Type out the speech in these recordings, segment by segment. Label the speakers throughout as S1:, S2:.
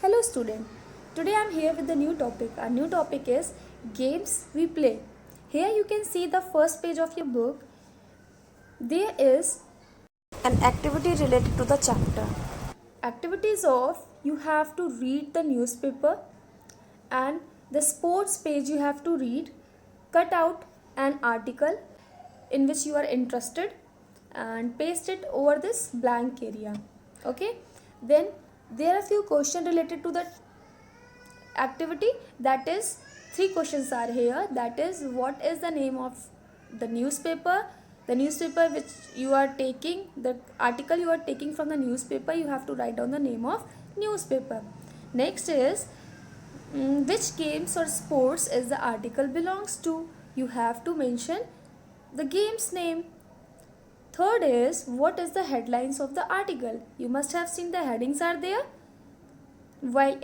S1: Hello student, today I am here with a new topic. Our new topic is games we play. Here you can see the first page of your book. There is
S2: an activity related to the chapter.
S1: activities of you have to read the newspaper, and the sports page you have to read, cut out an article in which you are interested and paste it over this blank area. Okay, then there are few questions related to the activity. That is, three questions are here. That is, what is the name of the newspaper which you are taking, the article you are taking from the newspaper, you have to write down the name of newspaper. Next is, which games or sports is the article belongs to, you have to mention the game's name. Third is, what is the headlines of the article, you must have seen the headings are there while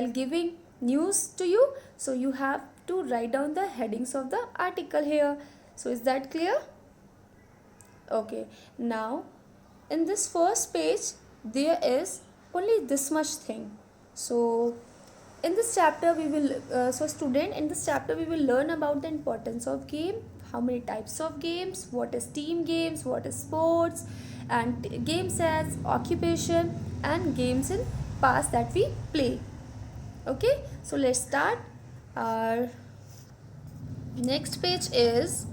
S1: giving news to you, so you have to write down the headings of the article here. So is that clear? Okay, now in this first page there is only this much thing. So in this chapter we will in this chapter we will learn about the importance of game, how many types of games, what is team games, what is sports, and games as occupation, and games in past that we play. Okay, so let's start. Our next page is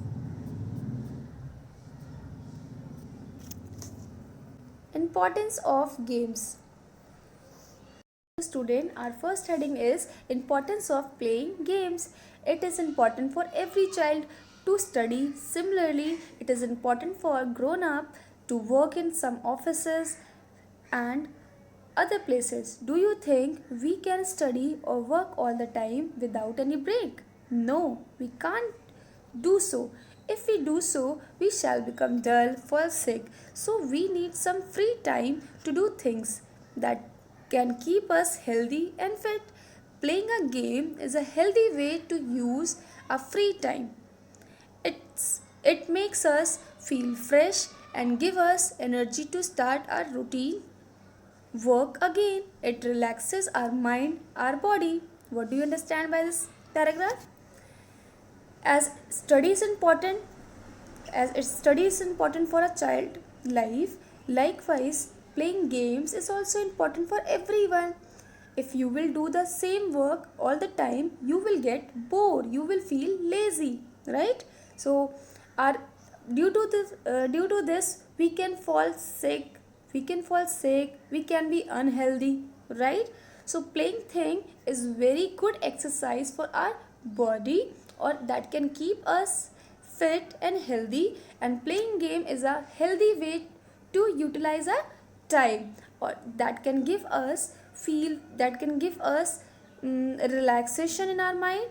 S1: importance of games. Student, our first heading is importance of playing games. It is important for every child to study. Similarly, it is important for grown up to work in some offices and other places. Do you think we can study or work all the time without any break? No, we can't do so. If we do so, we shall become dull, fall sick. So we need some free time to do things that can keep us healthy and fit. Playing a game is a healthy way to use our free time. It makes us feel fresh and give us energy to start our routine work again. It relaxes our mind, our body. What do you understand by this paragraph? As study is important, study is important for a child life, likewise playing games is also important for everyone. If you will do the same work all the time, you will get bored, you will feel lazy, right? So our due to this we can fall sick, we can be unhealthy, right? So playing thing is very good exercise for our body, or that can keep us fit and healthy, and playing game is a healthy way to utilize our time, or that can give us relaxation in our mind,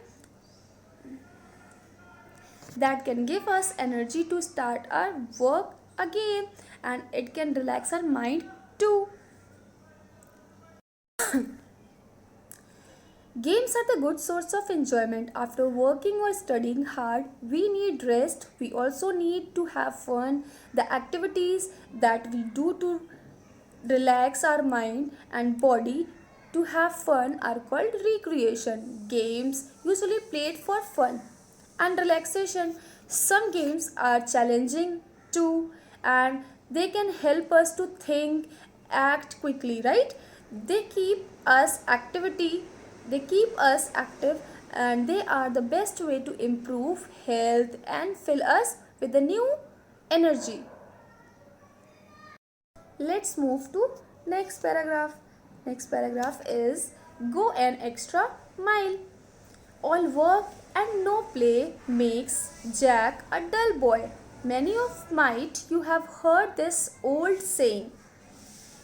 S1: that can give us energy to start our work again, and it can relax our mind too. Games are the good source of enjoyment. After working or studying hard, we need rest. We also need to have fun. The activities that we do to relax our mind and body to have fun are called recreation. Games usually played for fun and relaxation. Some games are challenging too, and they can help us to think, act quickly, right? They keep us active, and they are the best way to improve health and fill us with a new energy. Let's move to next paragraph. Next paragraph is go an extra mile. All work and no play makes Jack a dull boy. Many of might you have heard this old saying.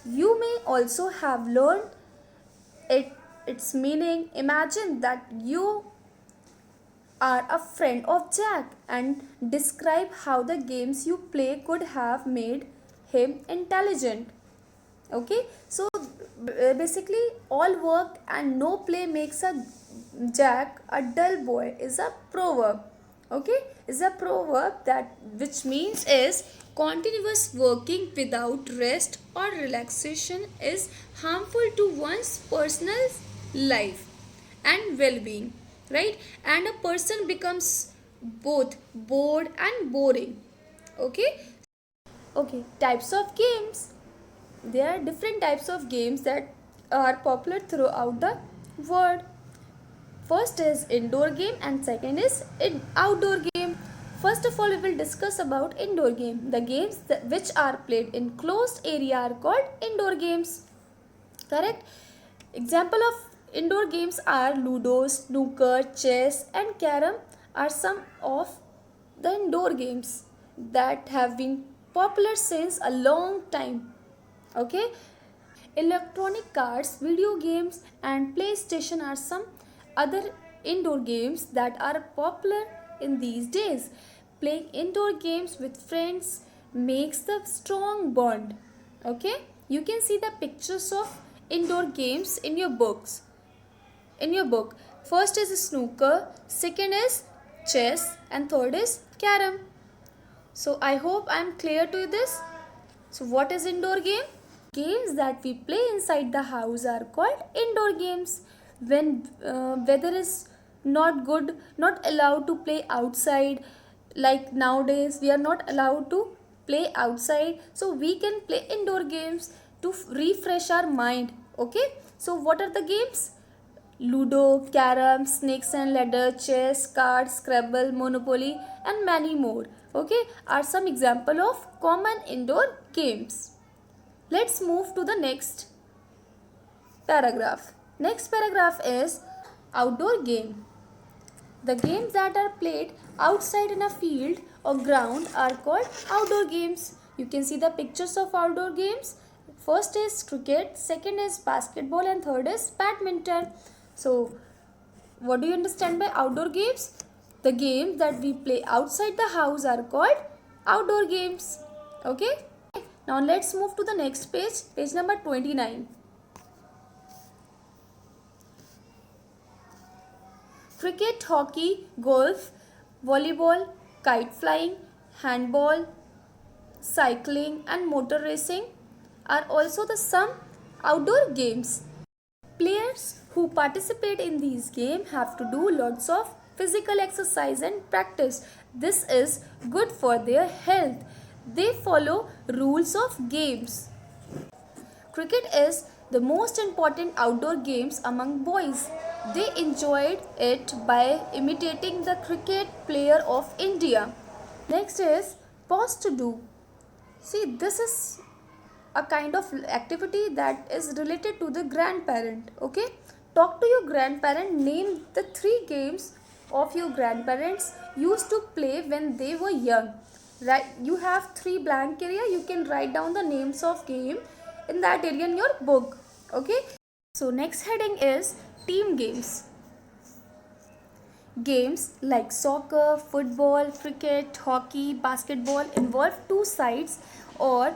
S1: You may also have learned its meaning. Imagine that you are a friend of Jack and describe how the games you play could have made him intelligent. Okay, so basically all work and no play makes a Jack a dull boy is a proverb. Okay, is a proverb that which means is continuous working without rest or relaxation is harmful to one's personal life and well-being, right? And a person becomes both bored and boring. Okay, okay, types of games. There are different types of games that are popular throughout the world. First is indoor game and second is outdoor game. First of all, we will discuss about indoor game. The games which are played in closed area are called indoor games. Correct? Example of indoor games are Ludo, snooker, chess and carom are some of the indoor games that have been popular since a long time. Okay? Electronic cards, video games, and PlayStation are some other indoor games that are popular in these days. Playing indoor games with friends makes the strong bond. Okay, you can see the pictures of indoor games in your books. In your book, first is snooker, second is chess, and third is carom. So I hope I am clear to this. So what is indoor game? Games that we play inside the house are called indoor games. When weather is not good, not allowed to play outside. Like nowadays, we are not allowed to play outside. So we can play indoor games to refresh our mind. Okay. So what are the games? Ludo, Carom, Snakes and Ladder, Chess, Cards, Scrabble, Monopoly and many more. Okay, are some example of common indoor games. Let's move to the next paragraph. Next paragraph is outdoor game. The games that are played outside in a field or ground are called outdoor games. You can see the pictures of outdoor games. First is cricket, second is basketball and third is badminton. So what do you understand by outdoor games? The games that we play outside the house are called outdoor games. Okay? Now let's move to the next page, page number 29. Cricket, hockey, golf, volleyball, kite flying, handball, cycling and motor racing are also the some outdoor games. Players who participate in these games have to do lots of physical exercise and practice. This is good for their health. They follow rules of games. Cricket is the most important outdoor games among boys. They enjoyed it by imitating the cricket player of India. Next is pause to do. See, this is a kind of activity that is related to the grandparent. Okay, talk to your grandparent, name the 3 games of your grandparents used to play when they were young. Right, you have 3 blank area, you can write down the names of game in that area in your book. Okay, so next heading is team games. Games like soccer, football, cricket, hockey, basketball involve 2 sides or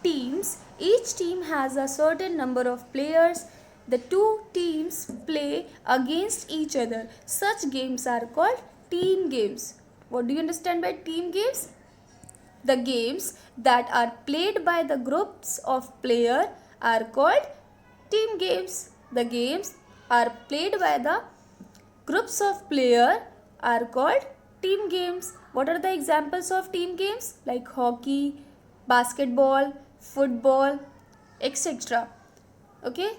S1: teams. Each team has a certain number of players. The 2 teams play against each other. Such games are called team games. What do you understand by team games? The games that are played by the groups of players are called team games. The games are played by the groups of players are called team games. What are the examples of team games? Like hockey, basketball, football, etc. Okay.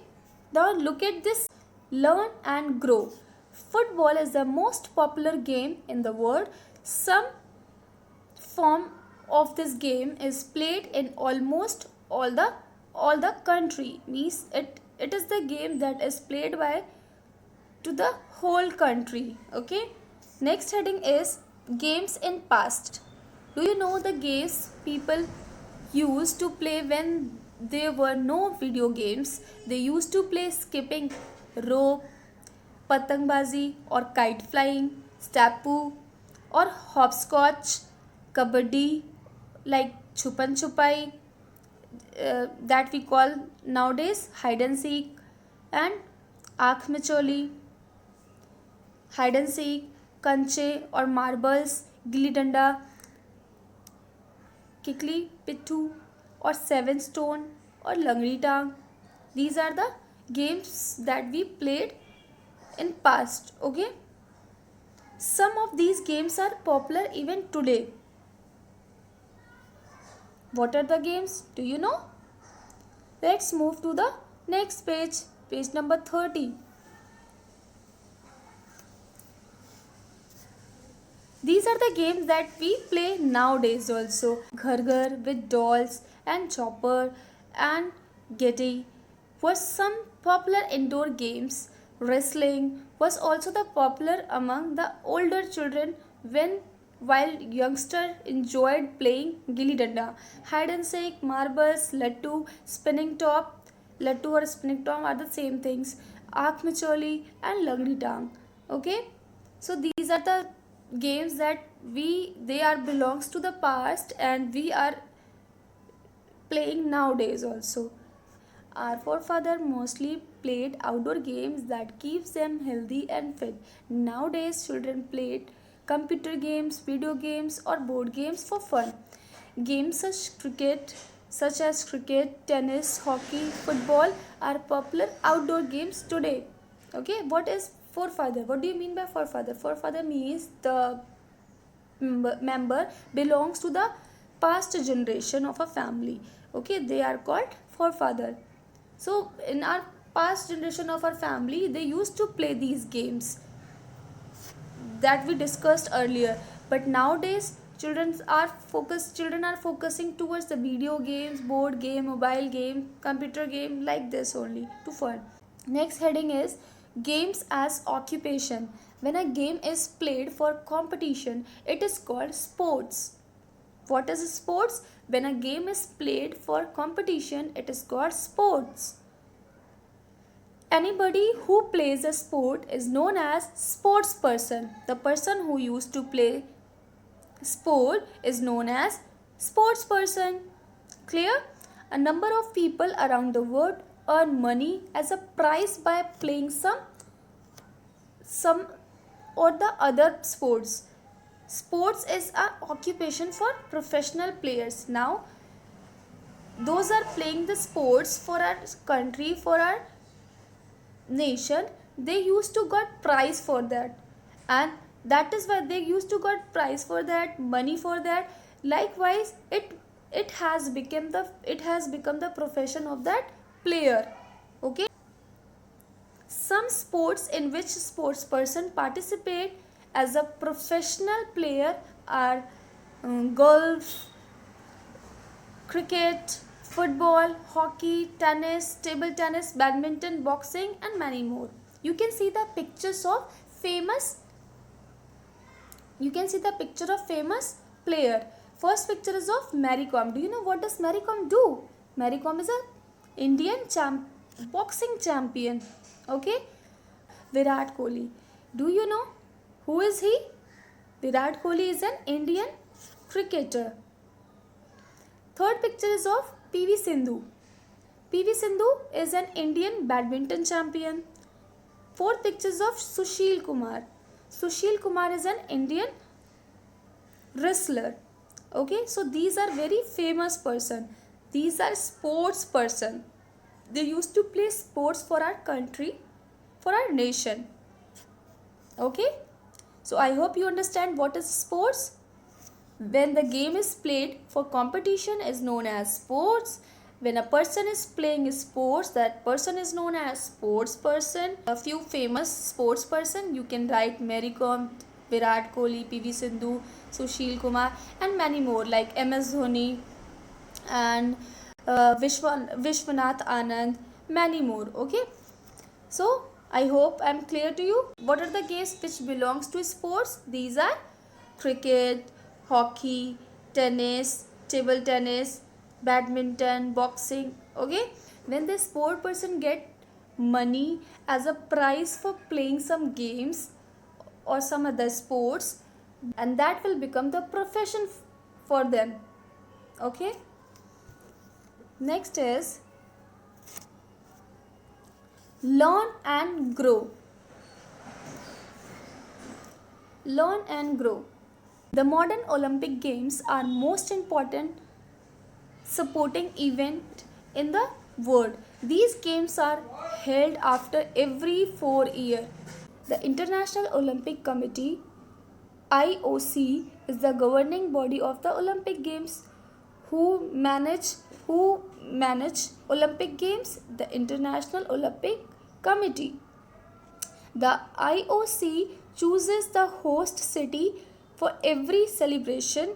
S1: Now look at this. Learn and grow. Football is the most popular game in the world. Some form of this game is played in almost all the country. Means it is the game that is played by to the whole country. Okay, next heading is games in past. Do you know the games people used to play when there were no video games? They used to play skipping rope, patangbazi or kite flying, stapu or hopscotch, kabaddi, like chupan chupai, that we call nowadays hide and seek, and आँख मिचोली, hide and seek, kanche or marbles, gilli danda, kikli pittu, or seven stone, or langri tang. These are the games that we played in past. Okay, some of these games are popular even today. What are the games? Do you know? Let's move to the next page, page number 30. These are the games that we play nowadays also. Ghar Ghar with dolls and chopper and getty was some popular indoor games. Wrestling was also the popular among the older children when while youngsters enjoyed playing gilli danda, hide and seek, marbles, lattu or spinning top are the same things, aak micholi and langdi tang. Okay, so these are the games that they are belongs to the past and we are playing nowadays also. Our forefather mostly played outdoor games that keeps them healthy and fit. Nowadays children played computer games, video games or board games for fun. Games such as cricket, tennis, hockey, football are popular outdoor games today. Okay, what is forefather? What do you mean by forefather? Forefather means the member belongs to the past generation of a family. Okay, they are called forefather. So in our past generation of our family, they used to play these games that we discussed earlier, but nowadays children are focusing towards the video games, board game, mobile game, computer game, like this only to fun. Next heading is games as occupation. When a game is played for competition, it is called sports. What is sports? When a game is played for competition, it is called sports. Anybody who plays a sport is known as sports person. The person who used to play sport is known as sports person. Clear? A number of people around the world earn money as a prize by playing some or the other sports. Sports is an occupation for professional players. Now those are playing the sports for our country, for our nation, they used to got prize for that, and that is why they used to got prize for that, money for that. Likewise it has become the profession of that player. Okay, some sports in which sports person participate as a professional player are golf, cricket, football, hockey, tennis, table tennis, badminton, boxing and many more. You can see the pictures of famous player. First picture is of Mary Kom. Do you know what does Mary Kom do? Mary Kom is a Indian boxing champion. Okay? Virat Kohli. Do you know who is he? Virat Kohli is an Indian cricketer. Third picture is of PV Sindhu. PV Sindhu is an Indian badminton champion. Fourth picture is of Sushil Kumar. Sushil Kumar is an Indian wrestler. Okay, so these are very famous person. These are sports person. They used to play sports for our country, for our nation. Okay, so I hope you understand what is sports. When the game is played for competition is known as sports. When a person is playing sports, that person is known as sports person. A few famous sports person, you can write Mary Kom, Virat Kohli, PV Sindhu, Sushil Kumar and many more like MS Dhoni and Vishwanath Anand, many more. Okay, so I hope I am clear to you. What are the games which belongs to sports? These are cricket, hockey, tennis, table tennis, badminton, boxing. Okay, when the sport person get money as a prize for playing some games or some other sports, and that will become the profession for them. Okay, next is learn and grow. learn and grow. The modern Olympic Games are most important supporting event in the world. These games are held after every 4 years. The International Olympic Committee IOC is the governing body of the Olympic Games. Who manage who manage Olympic Games? The International Olympic Committee. The IOC chooses the host city for every celebration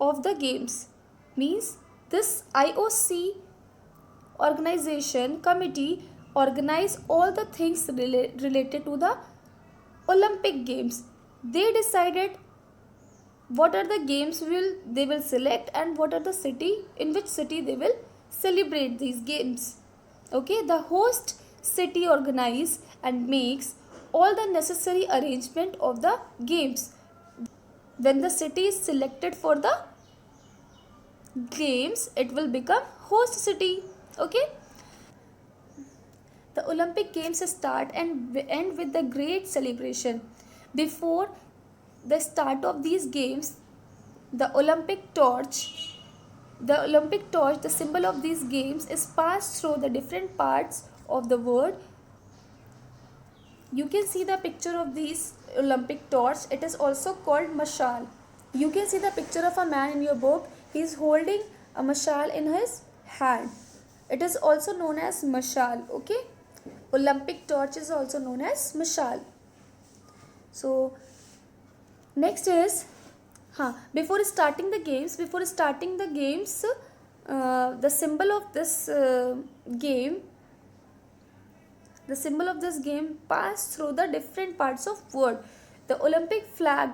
S1: of the games. Means this IOC organization committee organize all the things related to the Olympic Games. They decided what are the games they will select and what are the city in which city they will celebrate these games. Okay, the host city organize and makes all the necessary arrangement of the games. When the city is selected for the games, it will become host city. Okay, the Olympic Games start and end with the great celebration. Before the start of these games, the Olympic torch, the symbol of these games, is passed through the different parts of the world. You can see the picture of these Olympic torch. It is also called mashal. You can see the picture of a man in your book. He is holding a mashal in his hand. It is also known as mashal. Okay, Olympic torch is also known as mashal. So next is before starting the games, the symbol of this game, passed through the different parts of world. The Olympic flag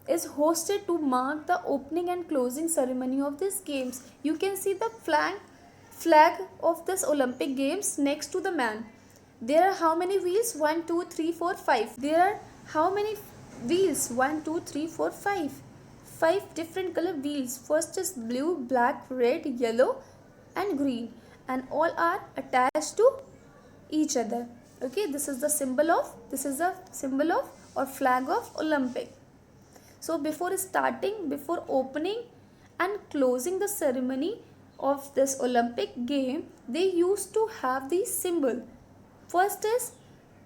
S1: is hosted to mark the opening and closing ceremony of these games. You can see the flag of this Olympic games next to the man. There are how many wheels? 1, 2, 3, 4, 5. There are how many wheels? 1, 2, 3, 4, 5. 5 different color wheels. First is blue, black, red, yellow and green, and all are attached to each other. Okay, this is the symbol of or flag of Olympic. So before opening and closing the ceremony of this Olympic game, they used to have the symbol. First is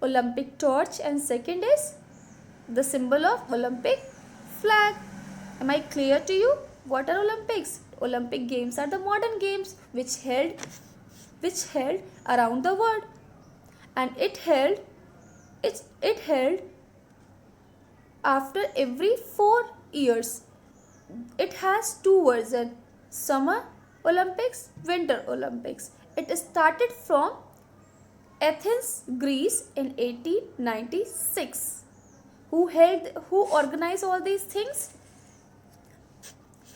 S1: Olympic torch and second is the symbol of Olympic flag. Am I clear to you? What are Olympics? Olympic games are the modern games which held around the world, and it held after every 4 years. It has two versions: Summer Olympics, Winter Olympics. It started from Athens, Greece in 1896. Who organized all these things?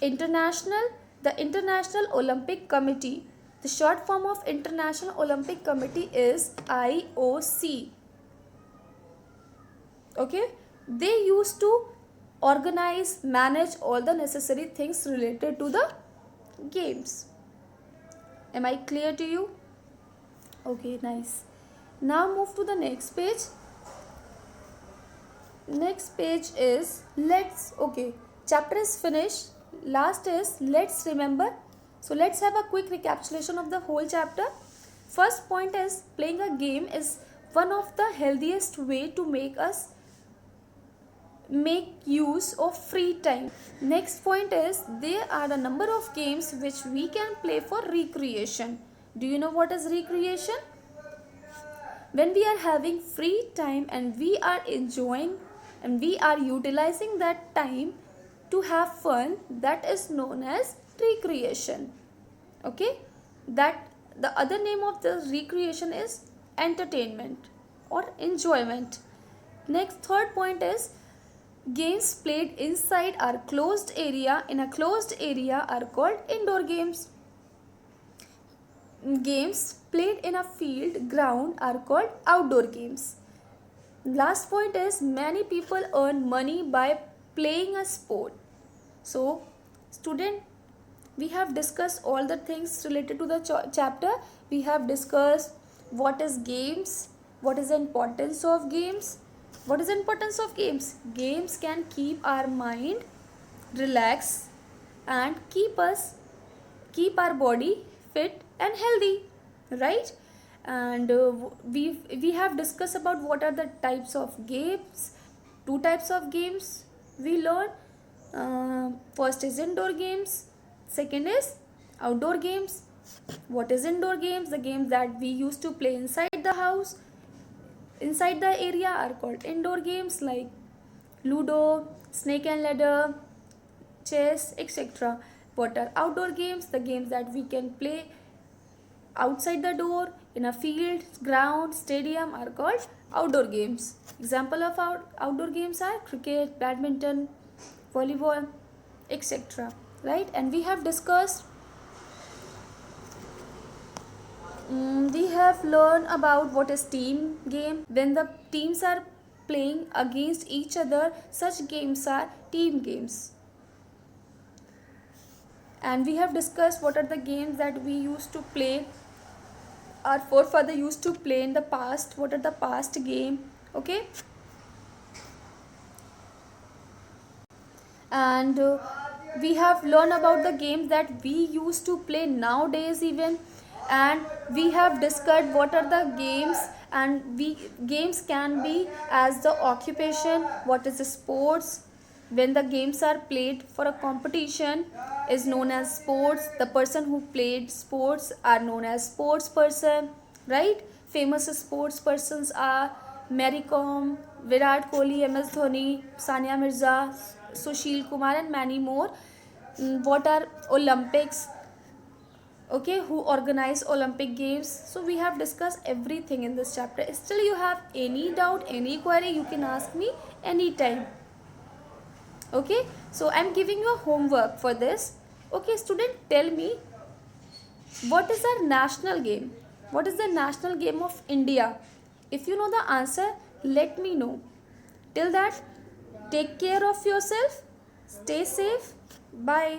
S1: The International Olympic Committee. The short form of International Olympic Committee is IOC. Okay, they used to organize, manage all the necessary things related to the games. Am I clear to you? Okay, nice. Now move to the next page. Next page is chapter is finished. Last is let's remember. So let's have a quick recapitulation of the whole chapter. First point is playing a game is one of the healthiest way to make use of free time. Next point is there are a number of games which we can play for recreation. Do you know what is recreation? When we are having free time and we are enjoying and we are utilizing that time to have fun, that is known as recreation. Okay, that the other name of the recreation is entertainment or enjoyment. Next, third point is games played inside a closed area are called indoor games. Games played in a field ground are called outdoor games. Last point is many people earn money by playing a sport. So student, we have discussed all the things related to the chapter. We have discussed what is games, what is the importance of games, What is the importance of games? Games can keep our mind relaxed and keep our body fit and healthy, right? And we have discussed about what are the types of games. Two types of games we learn. First is indoor games, second is outdoor games. What is indoor games? The games that we used to play inside the house, inside the area, are called indoor games, like ludo, snake and ladder, chess, etc. What are outdoor games? The games that we can play outside the door, in a field, ground, stadium, are called outdoor games. Example of outdoor games are cricket, badminton, volleyball, etc. Right? And we have discussed, we have learned about what is team game. When the teams are playing against each other, such games are team games. And we have discussed what are the games that we used to play, our forefather used to play in the past. What are the past game? Okay. And we have learned about the games that we used to play nowadays even. And we have discussed what are the games, and games can be as the occupation. What is the sports? When the games are played for a competition is known as sports. The person who played sports are known as sports person, right? Famous sports persons are Mary Kom, Virat Kohli, MS Dhoni, Sania Mirza, Sushil Kumar, and many more. What are Olympics? Okay, who organize Olympic games? So we have discussed everything in this chapter. Still you have any doubt, any query, you can ask me anytime. Okay, so I'm giving you a homework for this. Okay, student, tell me, what is our national game? What is the national game of India? If you know the answer, let me know. Till that, take care of yourself. Stay safe. Bye.